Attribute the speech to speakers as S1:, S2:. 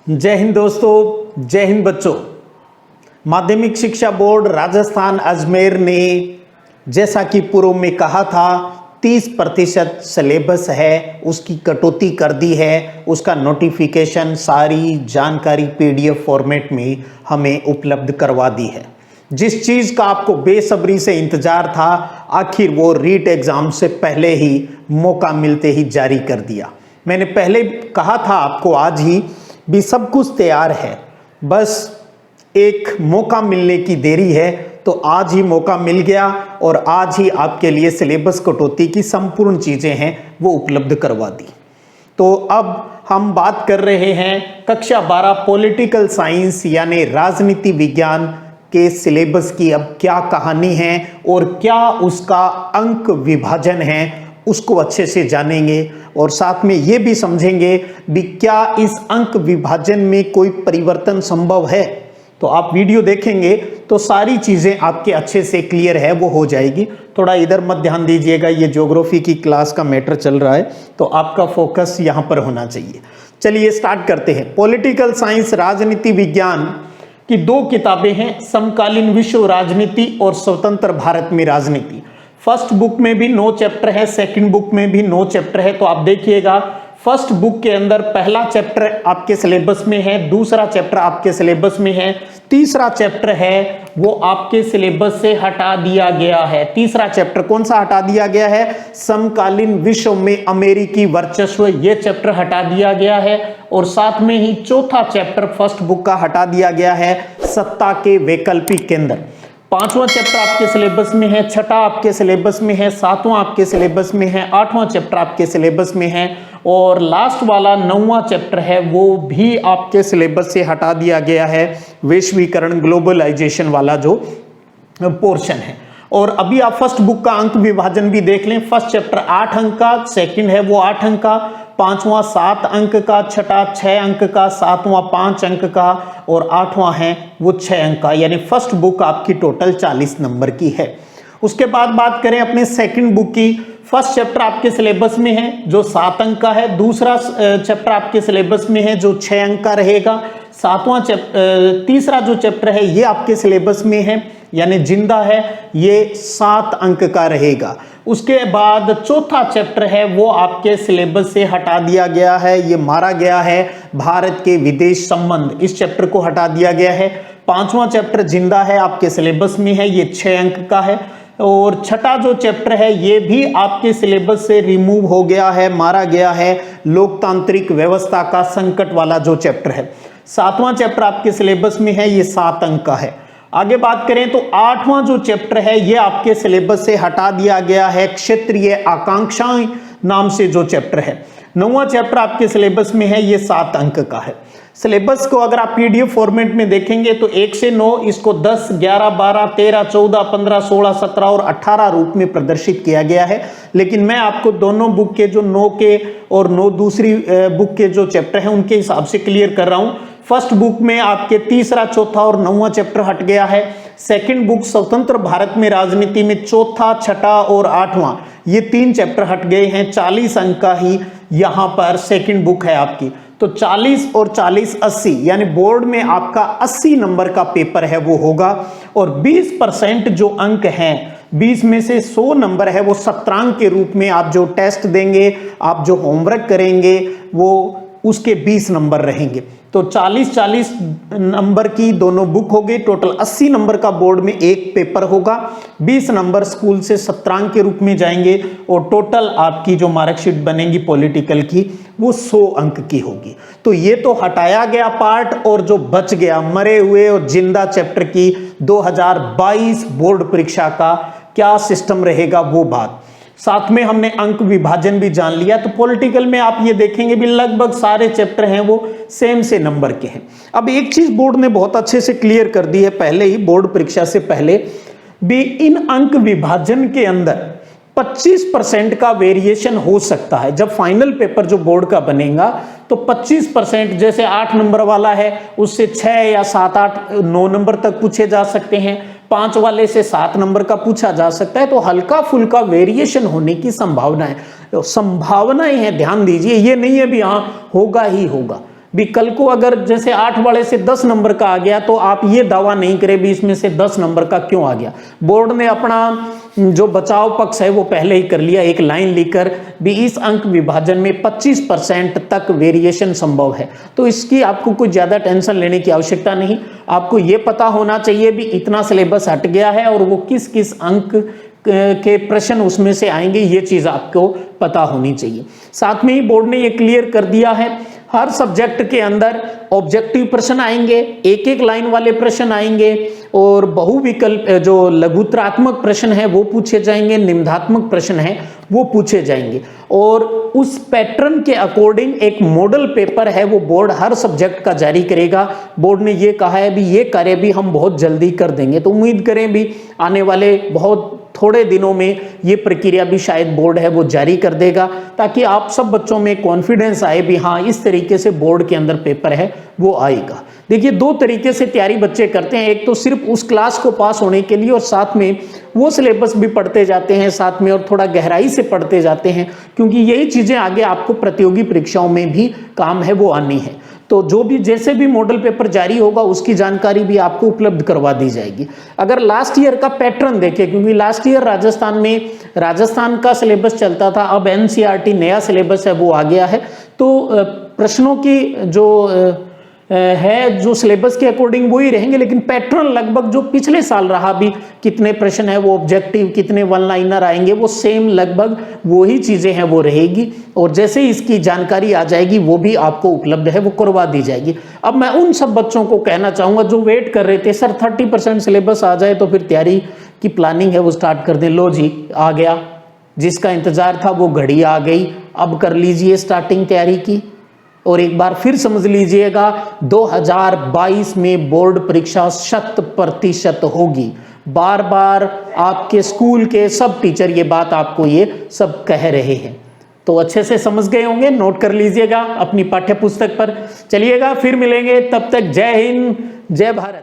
S1: जय हिंद दोस्तों, जय हिंद बच्चों। माध्यमिक शिक्षा बोर्ड राजस्थान अजमेर ने जैसा कि पूर्व में कहा था 30% सिलेबस है उसकी कटौती कर दी है। उसका नोटिफिकेशन सारी जानकारी पीडीएफ फॉर्मेट में हमें उपलब्ध करवा दी है। जिस चीज़ का आपको बेसब्री से इंतजार था, आखिर वो रीट एग्ज़ाम से पहले ही मौका मिलते ही जारी कर दिया। मैंने पहले कहा था आपको आज ही भी सब कुछ तैयार है, बस एक मौका मिलने की देरी है। तो आज ही मौका मिल गया और आज ही आपके लिए सिलेबस कटौती की संपूर्ण चीज़ें हैं वो उपलब्ध करवा दी। तो अब हम बात कर रहे हैं कक्षा 12 पॉलिटिकल साइंस यानी राजनीति विज्ञान के सिलेबस की अब क्या कहानी है और क्या उसका अंक विभाजन है, उसको अच्छे से जानेंगे और साथ में ये भी समझेंगे भी क्या इस अंक विभाजन में कोई परिवर्तन संभव है। तो आप वीडियो देखेंगे तो सारी चीज़ें आपके अच्छे से क्लियर है वो हो जाएगी। थोड़ा इधर मत ध्यान दीजिएगा, ये ज्योग्राफी की क्लास का मैटर चल रहा है तो आपका फोकस यहाँ पर होना चाहिए। चलिए स्टार्ट करते हैं। पॉलिटिकल साइंस राजनीति विज्ञान की दो किताबें हैं, समकालीन विश्व राजनीति और स्वतंत्र भारत में राजनीति। फर्स्ट बुक में भी 9 चैप्टर है, सेकंड बुक में भी 9 चैप्टर है। तो आप देखिएगा फर्स्ट बुक के अंदर पहला चैप्टर आपके सिलेबस में है, दूसरा चैप्टर आपके सिलेबस में है, तीसरा चैप्टर है वो आपके सिलेबस से हटा दिया गया है। तीसरा चैप्टर कौन सा हटा दिया गया है? समकालीन विश्व में अमेरिकी वर्चस्व, ये चैप्टर हटा दिया गया है। और साथ में ही चौथा चैप्टर फर्स्ट बुक का हटा दिया गया है, सत्ता के वैकल्पिक केंद्र। पांचवा चैप्टर आपके सिलेबस में है, छठा आपके सिलेबस में है, सातवां आपके सिलेबस में है, आठवां चैप्टर आपके सिलेबस में है और लास्ट वाला 9वां चैप्टर है वो भी आपके सिलेबस से हटा दिया गया है, वैश्वीकरण ग्लोबलाइजेशन वाला जो पोर्शन है। और अभी आप फर्स्ट बुक का अंक विभाजन भी देख लें। फर्स्ट चैप्टर 8 अंक का, सेकंड है वो 8 अंक का, पांचवा 7 अंक का, छठा 6 अंक का, सातवां 5 अंक का और आठवां है वो 6 अंक का। यानी फर्स्ट बुक आपकी टोटल 40 नंबर की है। उसके बाद बात करें अपने सेकंड बुक की। फर्स्ट चैप्टर आपके सिलेबस में है जो 7 अंक का है, दूसरा चैप्टर आपके सिलेबस में है जो 6 अंक का रहेगा, तीसरा जो चैप्टर है ये आपके सिलेबस में है यानी जिंदा है, ये 7 अंक का रहेगा। उसके बाद चौथा चैप्टर है वो आपके सिलेबस से हटा दिया गया है, ये मारा गया है, भारत के विदेश संबंध, इस चैप्टर को हटा दिया गया है। पांचवा चैप्टर जिंदा है, आपके सिलेबस में है, ये 6 अंक का है। और छठा जो चैप्टर है ये भी आपके सिलेबस से रिमूव हो गया है, मारा गया है, लोकतांत्रिक व्यवस्था का संकट वाला जो चैप्टर है। सातवां चैप्टर आपके सिलेबस में है, ये 7 अंक का है। आगे बात करें तो आठवां जो चैप्टर है ये आपके सिलेबस से हटा दिया गया है, क्षेत्रीय आकांक्षाएं नाम से जो चैप्टर है। 9वां चैप्टर आपके सिलेबस में है, ये 7 अंक का है। सिलेबस को अगर आप पीडीएफ फॉर्मेट में देखेंगे तो 1 से 9 इसको 10, 11, 12, 13, 14, 15, 16, 17 और 18 रूप में प्रदर्शित किया गया है। लेकिन मैं आपको दोनों बुक के जो 9 के और 9 दूसरी बुक के जो चैप्टर हैं उनके हिसाब से क्लियर कर रहा हूं। फर्स्ट बुक में आपके तीसरा, चौथा और 9वां चैप्टर हट गया है। सेकंड बुक स्वतंत्र भारत में राजनीति में चौथा, छठा और 8वां ये 3 चैप्टर हट गए हैं। 40 अंक का ही यहां पर सेकंड बुक है आपकी। तो 40 और 40 80 यानी बोर्ड में आपका 80 नंबर का पेपर है वो होगा। और 20% जो अंक हैं, 20 में से 100 नंबर है वो सत्रांक के रूप में आप जो टेस्ट देंगे, आप जो होमवर्क करेंगे वो उसके 20 नंबर रहेंगे। तो 40-40 नंबर की दोनों बुक हो गई। टोटल 80 नंबर का बोर्ड में एक पेपर होगा, 20 नंबर स्कूल से सत्रांक के रूप में जाएंगे और टोटल आपकी जो मार्कशीट बनेगी पॉलिटिकल की वो 100 अंक की होगी। तो ये तो हटाया गया पार्ट और जो बच गया मरे हुए और जिंदा चैप्टर की 2022 बोर्ड परीक्षा का क्या सिस्टम रहेगा वो बात। साथ में हमने अंक विभाजन भी जान लिया। तो पॉलिटिकल में आप ये देखेंगे भी लगभग सारे चैप्टर हैं वो सेम से नंबर के हैं। अब एक चीज बोर्ड ने बहुत अच्छे से क्लियर कर दी है पहले ही, बोर्ड परीक्षा से पहले भी इन अंक विभाजन के अंदर 25% का वेरिएशन हो सकता है। जब फाइनल पेपर जो बोर्ड का बनेगा तो 25%, जैसे 8 नंबर वाला है उससे 6 या 7, 8, 9 नंबर तक पूछे जा सकते हैं, 5 वाले से 7 नंबर का पूछा जा सकता है। तो हल्का फुल्का वेरिएशन होने की संभावनाएं हैं, ध्यान दीजिए, ये नहीं है भी हाँ होगा ही होगा। भी कल को अगर जैसे 8 वाले से 10 नंबर का आ गया तो आप ये दावा नहीं करें भी इसमें से 10 नंबर का क्यों आ गया। बोर्ड ने अपना जो बचाव पक्ष है वो पहले ही कर लिया, एक लाइन लिखकर भी इस अंक विभाजन में 25% तक वेरिएशन संभव है। तो इसकी आपको कोई ज्यादा टेंशन लेने की आवश्यकता नहीं। आपको ये पता होना चाहिए भी इतना सिलेबस हट गया है और वो किस किस अंक के प्रश्न उसमें से आएंगे, ये चीज आपको पता होनी चाहिए। साथ में ही बोर्ड ने ये क्लियर कर दिया है हर सब्जेक्ट के अंदर ऑब्जेक्टिव प्रश्न आएंगे, एक एक लाइन वाले प्रश्न आएंगे और बहुविकल्प जो लघुत्रात्मक प्रश्न है वो पूछे जाएंगे, निम्नात्मक प्रश्न है वो पूछे जाएंगे और उस पैटर्न के अकॉर्डिंग एक मॉडल पेपर है वो बोर्ड हर सब्जेक्ट का जारी करेगा। बोर्ड ने ये कहा है भी ये कार्य भी हम बहुत जल्दी कर देंगे, तो उम्मीद करें भी आने वाले बहुत थोड़े दिनों में ये प्रक्रिया भी शायद बोर्ड है वो जारी कर देगा, ताकि आप सब बच्चों में कॉन्फिडेंस आए भी हाँ इस तरीके से बोर्ड के अंदर पेपर है वो आएगा। देखिए 2 तरीके से तैयारी बच्चे करते हैं, एक तो सिर्फ उस क्लास को पास होने के लिए और साथ में वो सिलेबस भी पढ़ते जाते हैं साथ में और थोड़ा गहराई से पढ़ते जाते हैं, क्योंकि यही चीजें आगे आपको प्रतियोगी परीक्षाओं में भी काम है वो आनी है। तो जो भी जैसे भी मॉडल पेपर जारी होगा उसकी जानकारी भी आपको उपलब्ध करवा दी जाएगी। अगर लास्ट ईयर का पैटर्न देखें, क्योंकि लास्ट ईयर राजस्थान का सिलेबस चलता था, अब एनसीईआरटी नया सिलेबस है वो आ गया है, तो प्रश्नों की जो सिलेबस के अकॉर्डिंग वो ही रहेंगे, लेकिन पैटर्न लगभग जो पिछले साल रहा भी कितने प्रश्न है वो ऑब्जेक्टिव कितने वन लाइनर आएंगे वो सेम लगभग वो ही चीजें हैं वो रहेगी और जैसे ही इसकी जानकारी आ जाएगी वो भी आपको उपलब्ध है वो करवा दी जाएगी। अब मैं उन सब बच्चों को कहना चाहूंगा जो वेट कर रहे थे सर 30% सिलेबस आ जाए तो फिर तैयारी की प्लानिंग है वो स्टार्ट कर दें। लो जी आ गया, जिसका इंतजार था वो घड़ी आ गई, अब कर लीजिए स्टार्टिंग तैयारी की। और एक बार फिर समझ लीजिएगा 2022 में बोर्ड परीक्षा 100% होगी। बार बार आपके स्कूल के सब टीचर ये बात आपको ये सब कह रहे हैं, तो अच्छे से समझ गए होंगे, नोट कर लीजिएगा अपनी पाठ्य पुस्तक पर। चलिएगा फिर मिलेंगे, तब तक जय हिंद जय भारत।